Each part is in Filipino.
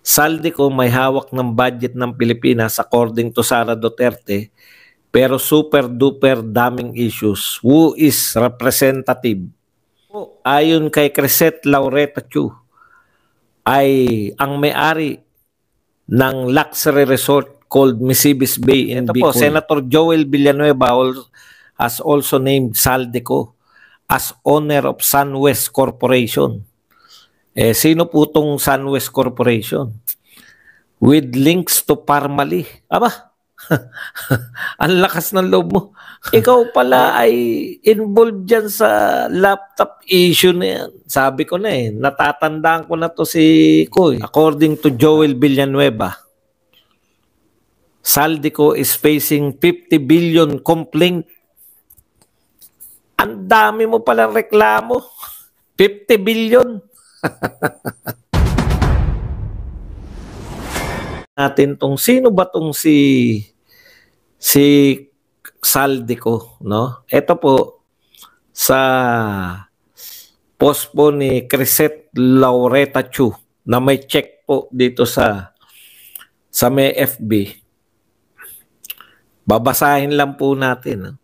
Saldico may hawak ng budget ng Pilipinas according to Sara Duterte, pero super duper daming issues. Who is representative? Ayon kay Crisette Laureta Chu, ay ang may-ari ng luxury resort called Misibis Bay in Bicol. Senator Joel Villanueva has also named Saldico as owner of SunWest Corporation. Sino po itong SunWest Corporation? With links to Parmali. Aba, ang lakas ng loob mo. Ikaw pala ay involved dyan sa laptop issue na yan. Sabi ko na natatandaan ko na to si Koy. According to Joel Villanueva, Saldico is facing 50 billion complaint. Ang dami mo palang reklamo. 50 billion. Natin tong sino ba tong si Saldico, no? Ito po sa post po ni Crisette Laureta Chu na may check po dito sa may FB. Babasahin lang po natin, no?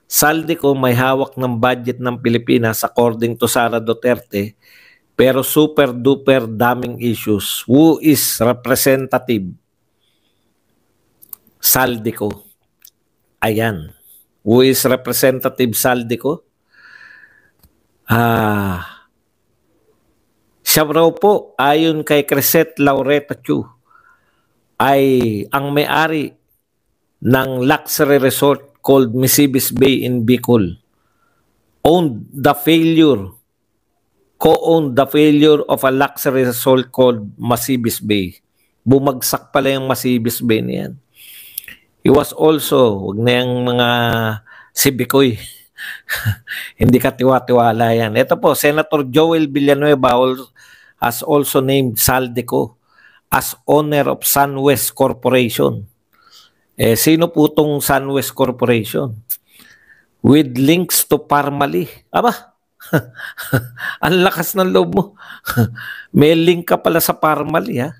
Saldico may hawak ng budget ng Pilipinas according to Sara Duterte, pero super duper daming issues. Who is representative? Saldico. Ayan. Who is representative Saldico? Siya raw po, ayon kay Crisette Laureta Chu, ay ang may-ari ng luxury resort called Misibis Bay in Bicol. Co-owned the failure of a luxury resort called Masibis Bay. Bumagsak pala yung Masibis Bay niyan. He was also, wag na yung mga sibikoy. Hindi ka tiwa-tiwala yan. Ito po, Senator Joel Villanueva has also named Saldico as owner of SunWest Corporation. Sino po itong SunWest Corporation? With links to Parmali. Aba, ang lakas ng loob mo. May link ka pala sa Parmali, ha?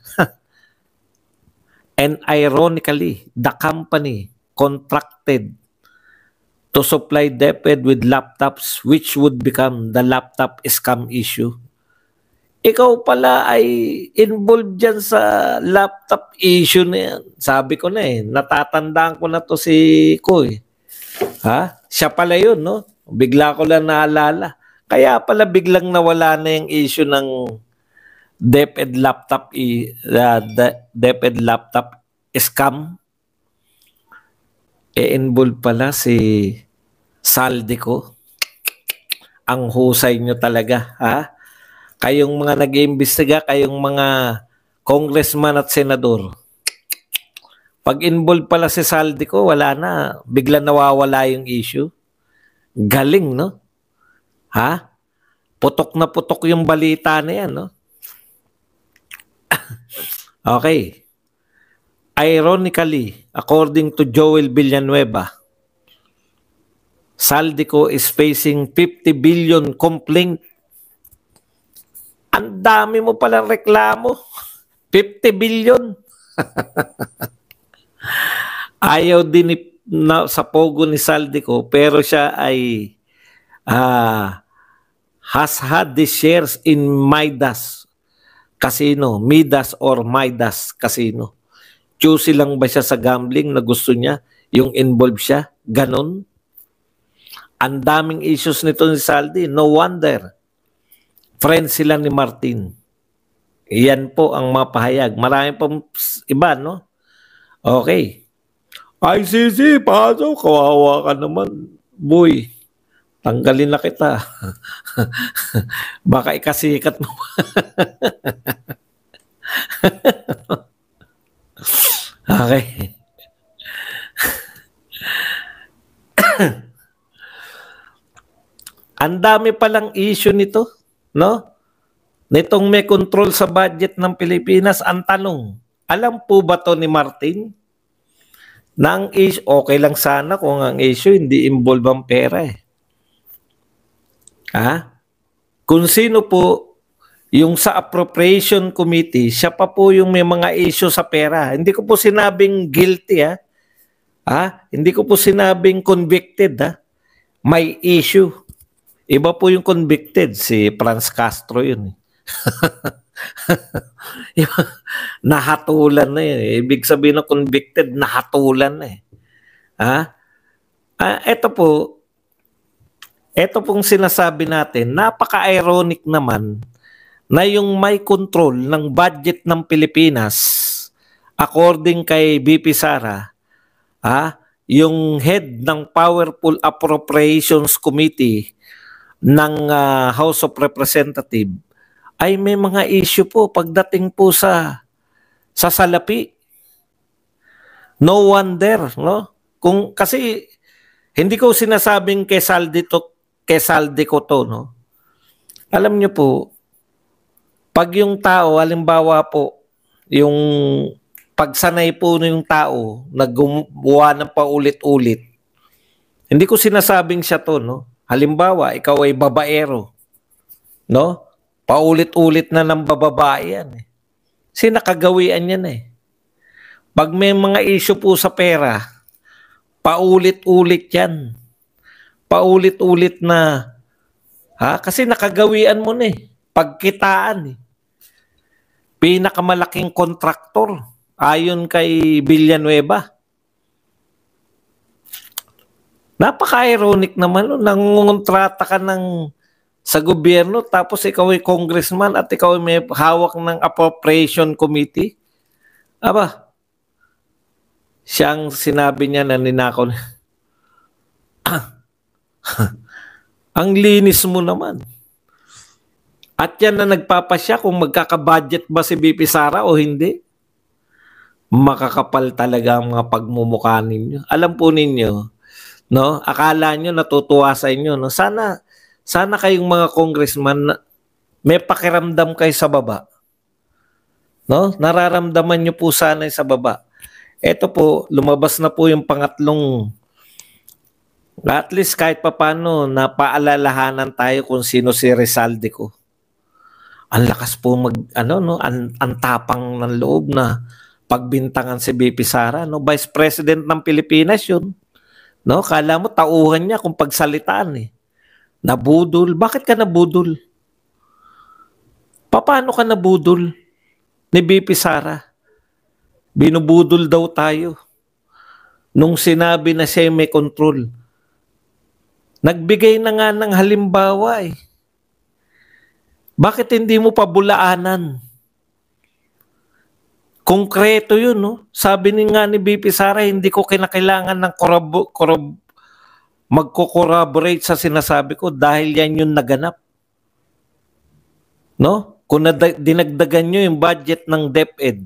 And ironically, the company contracted to supply DepEd with laptops which would become the laptop scam issue. Ikaw pala ay involved dyan sa laptop issue na yan. Sabi ko na natatandaan ko na to si Koy. Ha? Siya pala yun, no? Bigla ko lang naalala. Kaya pala biglang nawala na yung issue ng DepEd laptop DepEd laptop scam. Involved pala si Saldico. Ang husay nyo talaga, ha? Kayong mga nag-iimbestiga, kayong mga congressman at senador. Pag involved pala si Saldico, wala na. Bigla nawawala yung issue. Galing, no? Ha? Putok na putok yung balita na yan, no? Okay. Ironically, according to Joel Villanueva, Saldico is facing 50 billion complaint. Ang dami mo palang reklamo. 50 billion. Ayaw din sa pogo ni Saldico, pero siya ay has had the shares in Midas Casino. Midas or Midas Casino. Choosy lang ba siya sa gambling na gusto niya? Yung involved siya? Ganon? Ang daming issues nito ni Saldi. No wonder. Friends sila ni Martin. Iyan po ang mapahayag. Marami pang iba, no? Okay. ICC, paano? Kawawa ka naman. Boy, tanggalin na kita. Baka ikasikat mo. Okay. Ang dami palang issue nito, no? Nitong may control sa budget ng Pilipinas. Ang tanong, alam po ba to ni Martin? Na ang issue, okay lang sana kung ang issue hindi involve ang pera, Ha? Kung sino po Yung sa appropriation committee, siya pa po yung may mga issue sa pera. Hindi ko po sinabing guilty, ha? Hindi ko po sinabing convicted, ha? May issue. Iba po yung convicted, si Franz Castro yun. Nahatulan na yun. Ibig sabihin ng convicted, nahatulan na eh. Ito pong sinasabi natin, napaka-ironic naman na yung may control ng budget ng Pilipinas, according kay BP Sara, yung head ng Powerful Appropriations Committee ng House of Representatives ay may mga issue po pagdating po sa salapi. No wonder, no? Kasi hindi ko sinasabing kesaldi ko to, no? Alam niyo po, pag yung tao, halimbawa po, yung pagsanay po yung tao na gumawa ng paulit-ulit, hindi ko sinasabing siya to, no? Halimbawa, ikaw ay babaero, no? Paulit-ulit na ng bababae yan. Sinakagawian yan eh. Pag may mga issue po sa pera, paulit-ulit yan. Paulit-ulit na, kasi nakagawian mo na eh. Pagkitaan eh. Pinakamalaking kontraktor ayon kay Villanueva. Napaka-ironic naman, no? Nangungontrata ka sa gobyerno tapos ikaw ay congressman at ikaw ay may hawak ng appropriation committee. Siyang sinabi niya na ninakaw. Ang linis mo naman. At yan na nagpapasya kung magkaka-budget ba si BP Sara o hindi. Makakapal talaga ang mga pagmumukha ninyo. Alam po ninyo, no? Akala nyo natutuwa sa inyo, no? Sana kayong mga congressman may pakiramdam kayo sa baba. No? Nararamdaman nyo po sana sa baba. Ito po, lumabas na po yung pangatlong, at least kahit papano napaalalahanan tayo kung sino si Rizalde ko. Ang lakas po ang tapang ng loob na pagbintangan si BP Sara, no? Vice President ng Pilipinas yun. No? Kala mo tauhan niya kung pagsalitaan eh. Nabudol. Bakit ka nabudol? Paano ka nabudol ni BP Sara? Binubudol daw tayo. Nung sinabi na siya may control. Nagbigay na nga ng halimbawa eh. Bakit hindi mo pabulaanan? Konkreto yun, no? Sabi nga ni BP Sara, hindi ko kinakailangan ng magko-corroborate sa sinasabi ko dahil yan yung naganap. No? Kung dinagdagan nyo yung budget ng DepEd,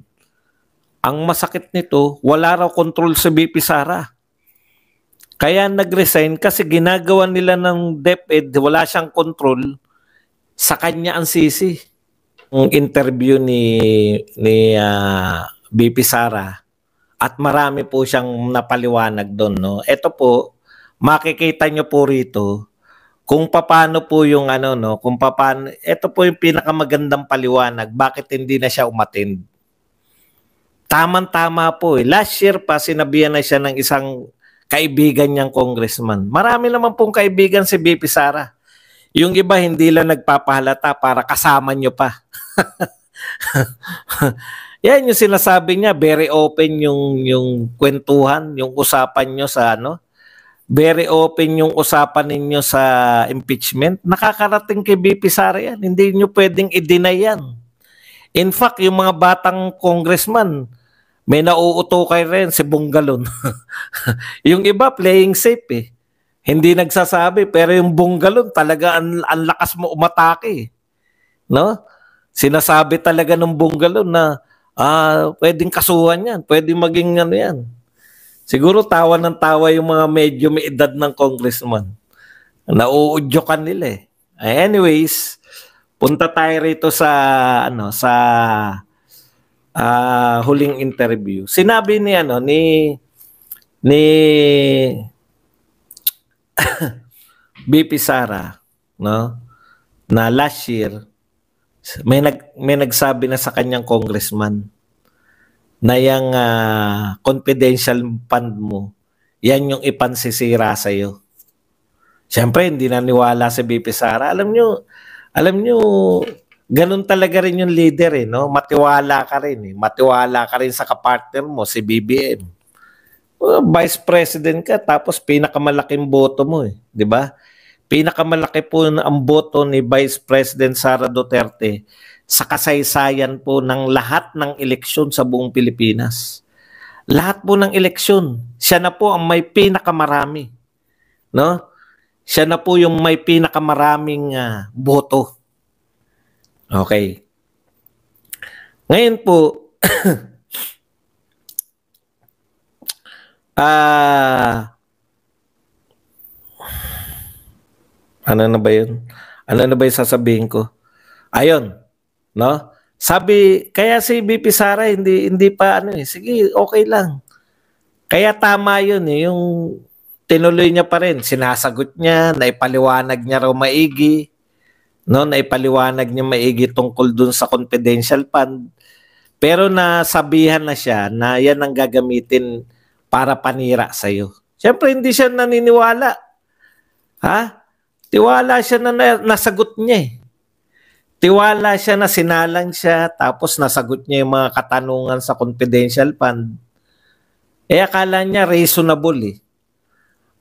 ang masakit nito, wala raw control sa BP Sara. Kaya nag-resign kasi ginagawa nila ng DepEd, wala siyang control, sa kanya ang sisi. Ang interview ni BP Sara at marami po siyang napaliwanag doon, no? Ito po, makikita nyo po rito kung paano po yung kung paano, ito po yung pinakamagandang paliwanag bakit hindi na siya umattend. Tama-tama po eh. Last year pa sinabihan na siya ng isang kaibigan niyang congressman. Marami naman pong kaibigan si BP Sara. Yung iba hindi lang nagpapahalata para kasama nyo pa. Yan yung sinasabi niya, very open yung kwentuhan, yung usapan nyo sa very open yung usapan ninyo sa impeachment. Nakakarating kay BP Sara yan. Hindi nyo pwedeng i-deny yan. In fact, yung mga batang congressman, may nauutukay rin si Bungalon. Yung iba playing safe eh. Hindi nagsasabi, pero yung Bungalon talaga ang lakas mo umatake. No? Sinasabi talaga ng Bungalon na pwedeng kasuhan yan, pwedeng maging yan. Siguro tawa ng tawa yung mga medyo may edad ng congressman. Nauudyokan nila eh. Anyways, punta tayo rito sa huling interview. Sinabi ni BP Sara, no, na last year may nagsabi na sa kanyang congressman na yung confidential fund mo, yan yung ipansisira sa'yo. Siyempre, hindi naniwala si BP Sara. Alam nyo, ganun talaga rin yung leader eh, no? Matiwala ka rin eh. Matiwala ka rin sa kapartner mo, si BBM. Vice President ka, tapos pinakamalaking boto mo eh, di ba? Pinakamalaki po ang boto ni Vice President Sara Duterte sa kasaysayan po ng lahat ng eleksyon sa buong Pilipinas. Lahat po ng eleksyon, siya na po ang may pinakamarami, no? Siya na po yung may pinakamaraming boto. Okay. Ngayon po, ano na ba yun? Ano na ba yung sasabihin ko? Ayun, no? Sabi, kaya si BP Sara hindi pa ano eh. Sige, okay lang. Kaya tama yun eh, yung tinuloy niya pa rin, sinasagot niya, naipaliwanag niya raw maigi, no? Naipaliwanag niya maigi tungkol dun sa confidential fund. Pero nasabihan na siya na yan ang gagamitin para panira sa'yo. Siyempre, hindi siya naniniwala. Ha? Tiwala siya na nasagot niya eh. Tiwala siya na sinalang siya, tapos nasagot niya yung mga katanungan sa confidential fund. Eh, akala niya reasonable eh.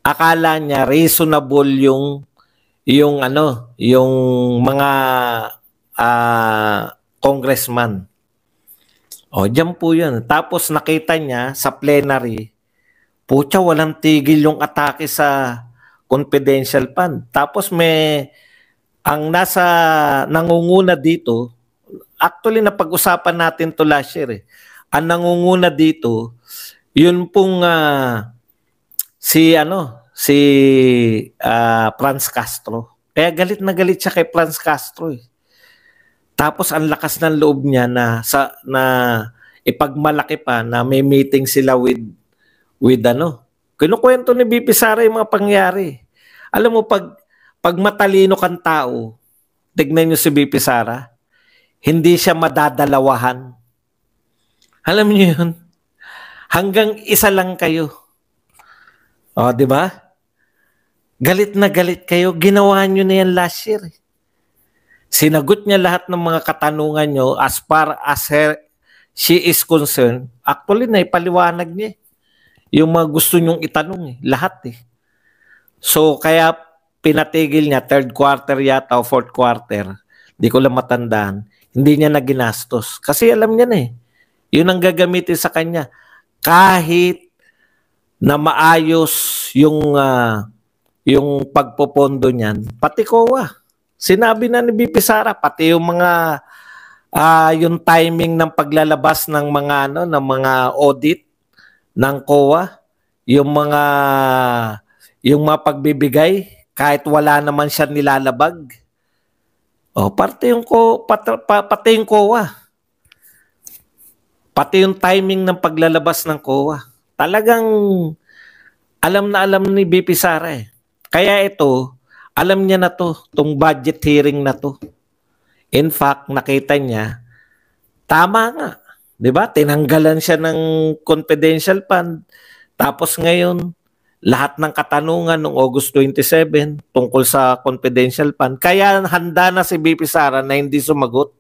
Akala niya reasonable yung mga congressman. O, diyan po yun. Tapos nakita niya sa plenary, pucha, walang tigil yung atake sa confidential fund. Tapos ang nangunguna dito, actually napag-usapan natin to last year eh. Ang nangunguna dito, yun pong si Franz Castro. Kaya galit na galit siya kay Franz Castro eh. Tapos ang lakas ng loob niya na ipagmalaki pa na may meeting sila with kinukwento ni BP Sara yung mga pangyari. Alam mo, pag matalino kang tao, tignan niyo si BP Sara, hindi siya madadalawahan. Alam niyo yun? Hanggang isa lang kayo. O, di ba? Galit na galit kayo. Ginawa niyo na yan last year. Sinagot niya lahat ng mga katanungan niyo as far as she is concerned. Actually, naipaliwanag niya. Yung mga gusto niyong itanong lahat eh. So, kaya pinatigil niya, third quarter yata o fourth quarter, di ko lang matandaan, hindi niya na ginastos. Kasi alam niya na eh, yun ang gagamitin sa kanya. Kahit na maayos yung pagpopondo niyan, pati COA. Sinabi na ni BP Sara, pati yung mga yung timing ng paglalabas ng mga audit ng COA, yung mga pagbibigay kahit wala naman siya nilalabag. Oh, pati yung COA. Pati yung timing ng paglalabas ng COA. Talagang alam na alam ni BP Sara eh. Kaya ito, alam niya na to, tong budget hearing na to. In fact, nakita niya, tama nga. 'Di ba? Tinanggalan siya ng confidential fund. Tapos ngayon, lahat ng katanungan noong August 27 tungkol sa confidential fund. Kaya handa na si BP Sara na hindi sumagot.